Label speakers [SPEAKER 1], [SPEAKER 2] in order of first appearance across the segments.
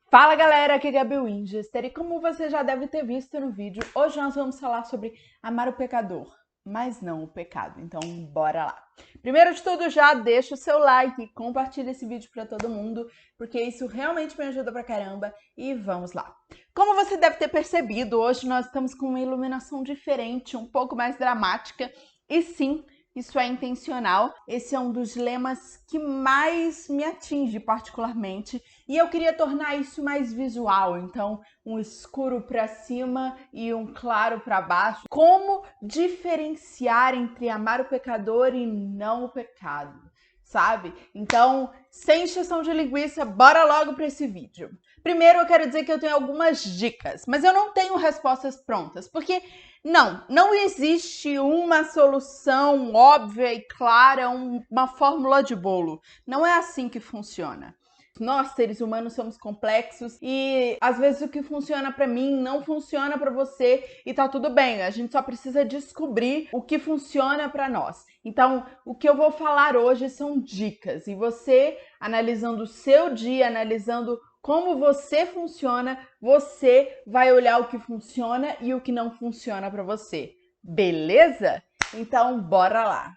[SPEAKER 1] Fala galera, aqui é Gabi Winchester e como você já deve ter visto no vídeo, hoje nós vamos falar sobre amar o pecador, mas não o pecado, então bora lá. Primeiro de tudo, já deixa o seu like e compartilha esse vídeo para todo mundo, porque isso realmente me ajuda pra caramba e vamos lá. Como você deve ter percebido, hoje nós estamos com uma iluminação diferente, um pouco mais dramática e sim, isso é intencional. Esse é um dos lemas que mais me atinge particularmente e eu queria tornar isso mais visual, então um escuro para cima e um claro para baixo. Como diferenciar entre amar o pecador e não o pecado, sabe? Então, sem encheção de linguiça, bora logo para esse vídeo. Primeiro eu quero dizer que eu tenho algumas dicas, mas eu não tenho respostas prontas, porque não existe uma solução óbvia e clara, uma fórmula de bolo. Não é assim que funciona. Nós, seres humanos, somos complexos e às vezes o que funciona pra mim não funciona pra você e tá tudo bem. A gente só precisa descobrir o que funciona pra nós. Então, o que eu vou falar hoje são dicas e você, analisando o seu dia, analisando como você funciona, você vai olhar o que funciona e o que não funciona pra você. Beleza? Então, bora lá!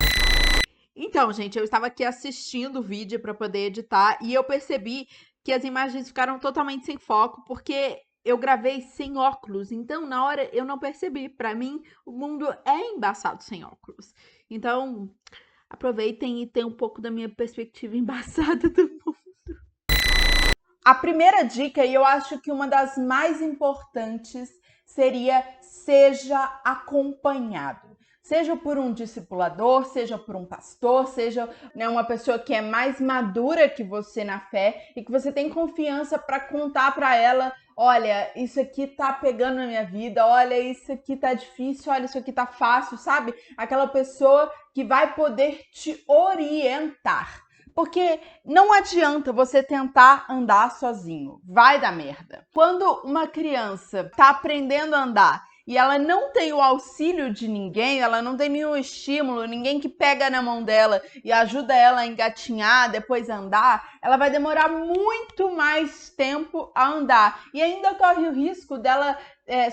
[SPEAKER 1] Então, gente, eu estava aqui assistindo o vídeo para poder editar e eu percebi que as imagens ficaram totalmente sem foco porque eu gravei sem óculos. Então, na hora eu não percebi. Para mim, o mundo é embaçado sem óculos. Então, aproveitem e tenham um pouco da minha perspectiva embaçada do mundo. A primeira dica, e eu acho que uma das mais importantes, seria seja acompanhado. Seja por um discipulador, seja por um pastor, seja uma pessoa que é mais madura que você na fé e que você tem confiança para contar para ela: olha, isso aqui tá pegando na minha vida, olha, isso aqui tá difícil, olha, isso aqui tá fácil, sabe? Aquela pessoa que vai poder te orientar. Porque não adianta você tentar andar sozinho, vai dar merda. Quando uma criança tá aprendendo a andar e ela não tem o auxílio de ninguém, ela não tem nenhum estímulo, ninguém que pega na mão dela e ajuda ela a engatinhar, depois a andar, ela vai demorar muito mais tempo a andar. E ainda corre o risco dela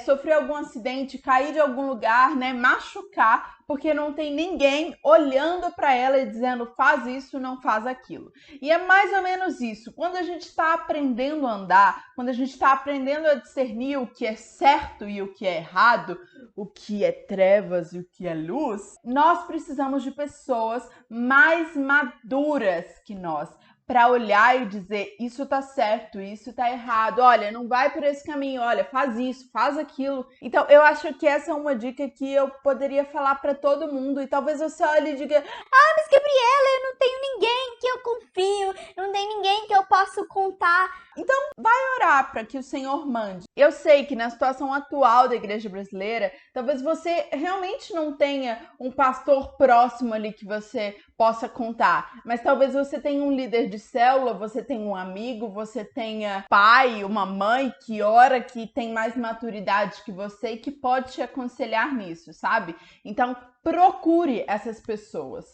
[SPEAKER 1] sofrer algum acidente, cair de algum lugar, né, machucar, porque não tem ninguém olhando para ela e dizendo faz isso, não faz aquilo. E é mais ou menos isso. Quando a gente está aprendendo a andar, quando a gente está aprendendo a discernir o que é certo e o que é errado, o que é trevas e o que é luz, nós precisamos de pessoas mais maduras que nós, para olhar e dizer isso tá certo, isso tá errado, olha, não vai por esse caminho, olha, faz isso, faz aquilo. Então, eu acho que essa é uma dica que eu poderia falar para todo mundo e talvez você olhe e diga:
[SPEAKER 2] ah, mas Gabriela, eu não tenho ninguém que eu confio, não tem ninguém que eu possa contar.
[SPEAKER 1] Então, vai orar para que o Senhor mande. Eu sei que na situação atual da igreja brasileira, talvez você realmente não tenha um pastor próximo ali que você possa contar, mas talvez você tenha um líder de célula, você tenha um amigo, você tenha pai, uma mãe que ora, que tem mais maturidade que você e que pode te aconselhar nisso, sabe? Então, procure essas pessoas.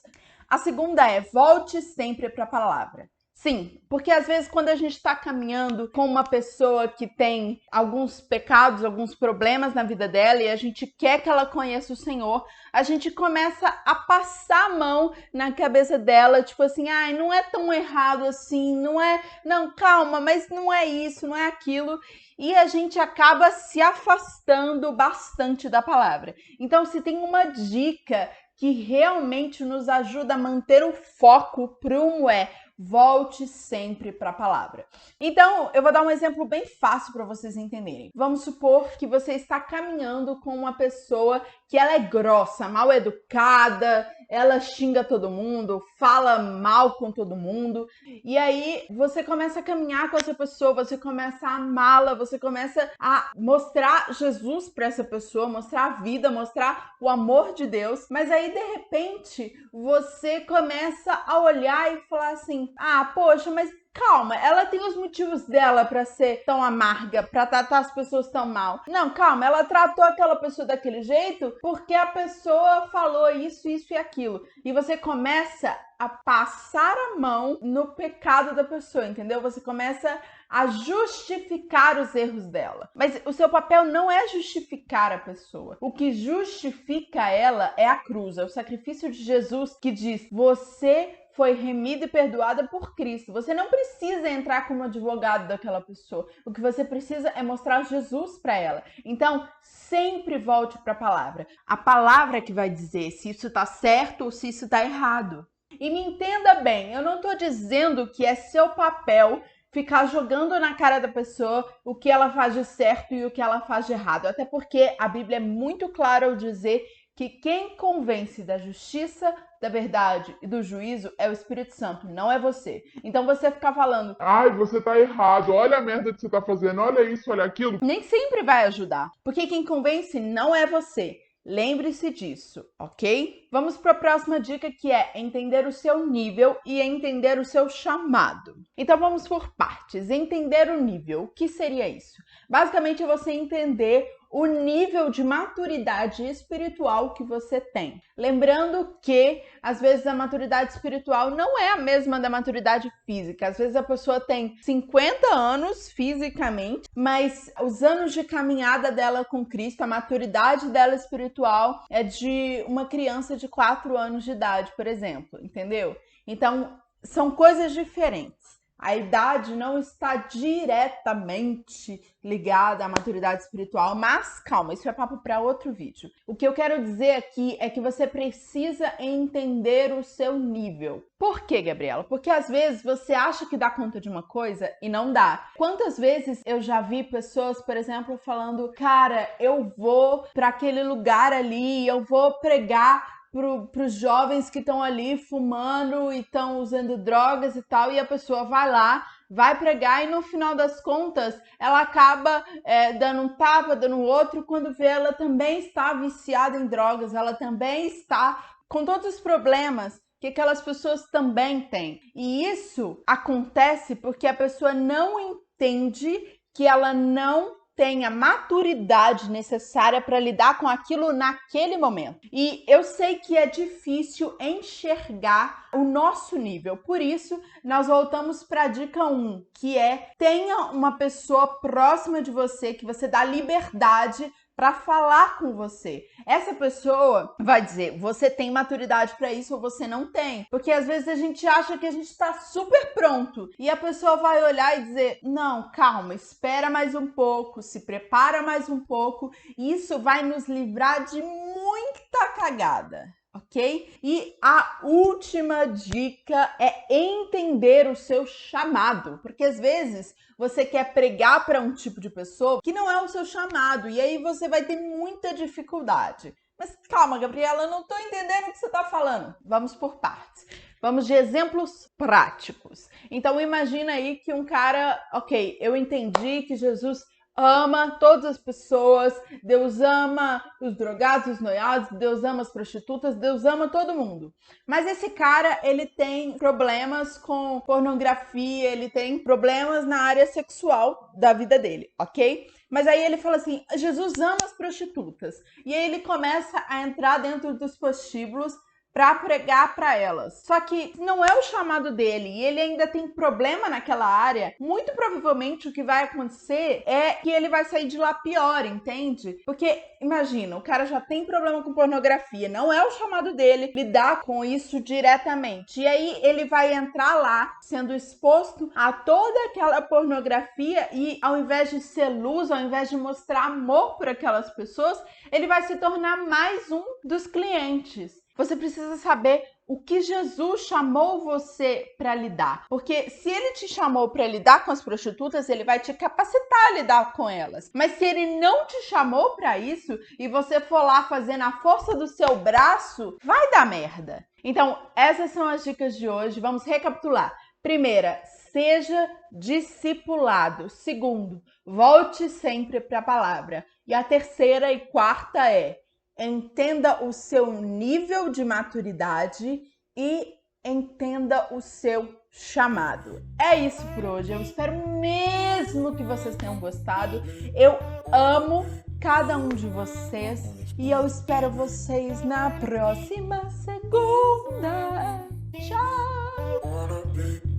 [SPEAKER 1] A segunda é: volte sempre para a palavra. Sim, porque às vezes quando a gente está caminhando com uma pessoa que tem alguns pecados, alguns problemas na vida dela e a gente quer que ela conheça o Senhor, a gente começa a passar a mão na cabeça dela, tipo assim, ai, não é tão errado assim, não, calma, mas não é isso, não é aquilo. E a gente acaba se afastando bastante da palavra. Então, se tem uma dica que realmente nos ajuda a manter o foco, prumo, volte sempre para a palavra. Então, eu vou dar um exemplo bem fácil para vocês entenderem. Vamos supor que você está caminhando com uma pessoa que ela é grossa, mal educada, ela xinga todo mundo, fala mal com todo mundo, e aí você começa a caminhar com essa pessoa, você começa a amá-la, você começa a mostrar Jesus para essa pessoa, mostrar a vida, mostrar o amor de Deus, mas aí de repente você começa a olhar e falar assim: ah, poxa, mas calma, ela tem os motivos dela pra ser tão amarga, pra tratar as pessoas tão mal. Não, calma, ela tratou aquela pessoa daquele jeito porque a pessoa falou isso, isso e aquilo. E você começa a passar a mão no pecado da pessoa, entendeu? Você começa a justificar os erros dela. Mas o seu papel não é justificar a pessoa. O que justifica ela é a cruz, é o sacrifício de Jesus que diz: você foi remida e perdoada por Cristo. Você não precisa entrar como advogado daquela pessoa. O que você precisa é mostrar Jesus para ela. Então, sempre volte para a palavra. A palavra que vai dizer se isso está certo ou se isso está errado. E me entenda bem, eu não estou dizendo que é seu papel ficar jogando na cara da pessoa o que ela faz de certo e o que ela faz de errado. Até porque a Bíblia é muito clara ao dizer que quem convence da justiça, da verdade e do juízo é o Espírito Santo, não é você. Então você ficar falando:
[SPEAKER 3] ai, você tá errado, olha a merda que você tá fazendo, olha isso, olha aquilo,
[SPEAKER 1] nem sempre vai ajudar. Porque quem convence não é você. Lembre-se disso, ok? Vamos para a próxima dica, que é entender o seu nível e entender o seu chamado. Então vamos por partes. Entender o nível. O que seria isso? Basicamente é você entender o nível de maturidade espiritual que você tem. Lembrando que, às vezes, a maturidade espiritual não é a mesma da maturidade física. Às vezes a pessoa tem 50 anos fisicamente, mas os anos de caminhada dela com Cristo, a maturidade dela espiritual é de uma criança de 4 anos de idade, por exemplo, entendeu? Então, são coisas diferentes. A idade não está diretamente ligada à maturidade espiritual, mas calma, isso é papo para outro vídeo. O que eu quero dizer aqui é que você precisa entender o seu nível. Por quê, Gabriela? Porque às vezes você acha que dá conta de uma coisa e não dá. Quantas vezes eu já vi pessoas, por exemplo, falando: cara, eu vou para aquele lugar ali, eu vou pregar para os jovens que estão ali fumando e estão usando drogas e tal, e a pessoa vai lá, vai pregar e no final das contas ela acaba dando um tapa, dando outro, quando vê ela também está viciada em drogas, ela também está com todos os problemas que aquelas pessoas também têm. E isso acontece porque a pessoa não entende que ela não tem a maturidade necessária para lidar com aquilo naquele momento. E eu sei que é difícil enxergar o nosso nível. Por isso, nós voltamos para a dica 1, que é: tenha uma pessoa próxima de você que você dá liberdade para falar com você. Essa pessoa vai dizer: você tem maturidade para isso ou você não tem. Porque às vezes a gente acha que a gente está super pronto e a pessoa vai olhar e dizer: não, calma, espera mais um pouco, se prepara mais um pouco. Isso vai nos livrar de muita cagada. Ok? E a última dica é entender o seu chamado, porque às vezes você quer pregar para um tipo de pessoa que não é o seu chamado, e aí você vai ter muita dificuldade. Mas calma, Gabriela, eu não estou entendendo o que você está falando. Vamos por partes. Vamos de exemplos práticos. Então imagina aí que um cara, ok, eu entendi que Jesus ama todas as pessoas, Deus ama os drogados, os noiados, Deus ama as prostitutas, Deus ama todo mundo. Mas esse cara, ele tem problemas com pornografia, ele tem problemas na área sexual da vida dele, ok? Mas aí ele fala assim: Jesus ama as prostitutas. E aí ele começa a entrar dentro dos prostíbulos para pregar para elas. Só que não é o chamado dele e ele ainda tem problema naquela área. Muito provavelmente o que vai acontecer é que ele vai sair de lá pior, entende? Porque imagina, o cara já tem problema com pornografia, não é o chamado dele lidar com isso diretamente. E aí ele vai entrar lá sendo exposto a toda aquela pornografia e ao invés de ser luz, ao invés de mostrar amor por aquelas pessoas, ele vai se tornar mais um dos clientes. Você precisa saber o que Jesus chamou você para lidar. Porque se ele te chamou para lidar com as prostitutas, ele vai te capacitar a lidar com elas. Mas se ele não te chamou para isso e você for lá fazer na força do seu braço, vai dar merda. Então, essas são as dicas de hoje. Vamos recapitular. Primeira, seja discipulado. Segundo, volte sempre para a palavra. E a terceira e quarta é: entenda o seu nível de maturidade e entenda o seu chamado. É isso por hoje. Eu espero mesmo que vocês tenham gostado. Eu amo cada um de vocês e eu espero vocês na próxima segunda. Tchau!